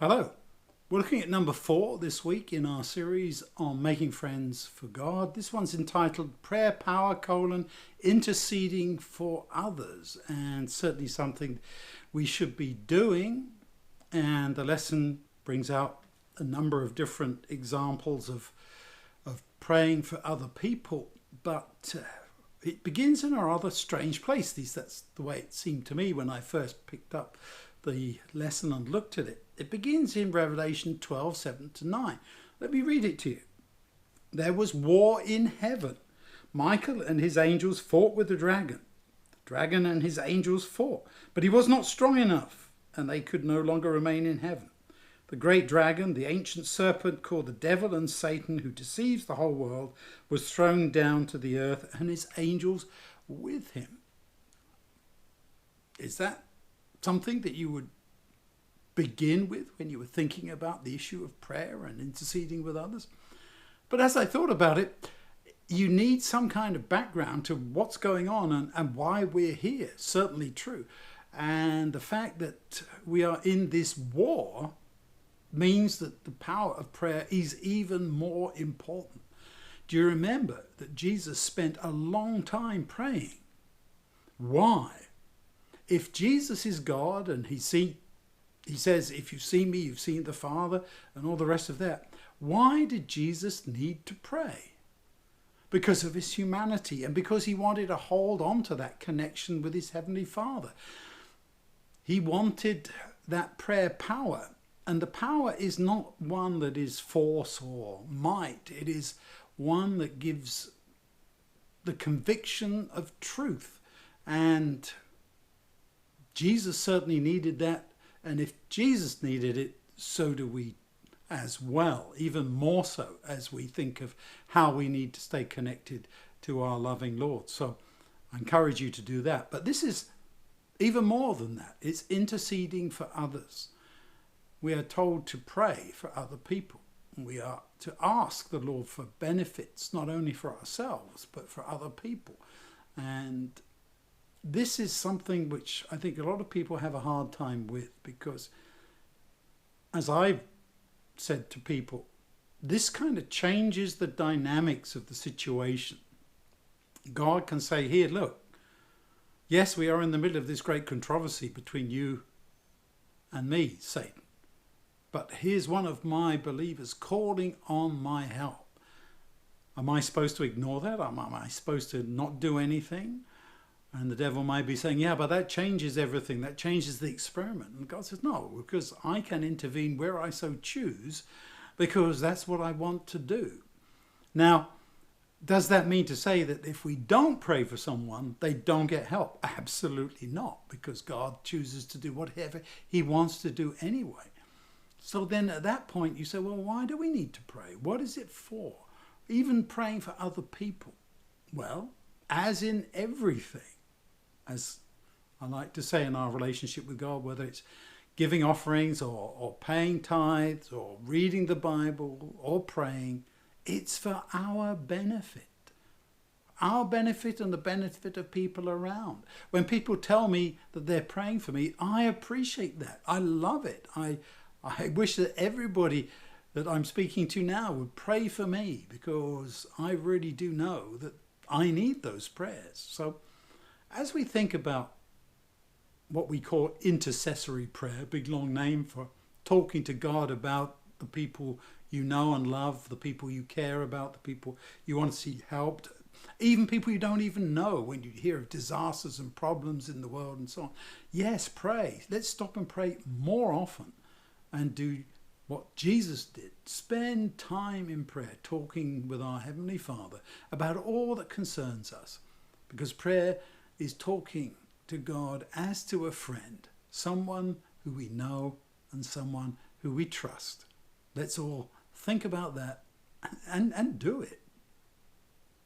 Hello. We're looking at number 4 this week in our series on making friends for God. This one's entitled Prayer Power, Interceding for Others, and certainly something we should be doing. And the lesson brings out a number of different examples of praying for other people, but it begins in a rather strange place. At least that's the way it seemed to me when I first picked up the lesson and looked at it. It begins in Revelation 12:7-9. Let me read it to you. There was war in heaven. Michael and his angels fought with the dragon. The dragon and his angels fought, but he was not strong enough, and they could no longer remain in heaven. The great dragon, the ancient serpent called the devil and Satan, who deceives the whole world, was thrown down to the earth, and his angels with him. Is that something that you would begin with when you were thinking about the issue of prayer and interceding with others? But as I thought about it, you need some kind of background to what's going on and why we're here. Certainly true. And the fact that we are in this war means that the power of prayer is even more important. Do you remember that Jesus spent a long time praying? Why? If Jesus is God and he says, if you see me, you've seen the Father, and all the rest of that, why did Jesus need to pray? Because of his humanity and because he wanted to hold on to that connection with his Heavenly Father. He wanted that prayer power, and the power is not one that is force or might. It is one that gives the conviction of truth, and Jesus certainly needed that. And if Jesus needed it, so do we as well, even more so as we think of how we need to stay connected to our loving Lord. So I encourage you to do that. But this is even more than that. It's interceding for others. We are told to pray for other people. We are to ask the Lord for benefits, not only for ourselves, but for other people. And this is something which I think a lot of people have a hard time with, because as I've said to people, this kind of changes the dynamics of the situation. God can say, here, look, yes, we are in the middle of this great controversy between you and me, Satan, but here's one of my believers calling on my help. Am I supposed to ignore that? Am I supposed to not do anything? And the devil may be saying, yeah, but that changes everything. That changes the experiment. And God says, no, because I can intervene where I so choose, because that's what I want to do. Now, does that mean to say that if we don't pray for someone, they don't get help? Absolutely not, because God chooses to do whatever he wants to do anyway. So then at that point you say, well, why do we need to pray? What is it for? Even praying for other people. Well, as in everything, as I like to say in our relationship with God, whether it's giving offerings or paying tithes or reading the Bible or praying, it's for our benefit. Our benefit and the benefit of people around. When people tell me that they're praying for me, I appreciate that. I love it. I wish that everybody that I'm speaking to now would pray for me, because I really do know that I need those prayers. So as we think about what we call intercessory prayer, big long name for talking to God about the people you know and love, the people you care about, the people you want to see helped, even people you don't even know when you hear of disasters and problems in the world and so on. Yes, pray. Let's stop and pray more often and do what Jesus did. Spend time in prayer, talking with our Heavenly Father about all that concerns us, because prayer is talking to God as to a friend, someone who we know and someone who we trust. Let's all think about that and do it.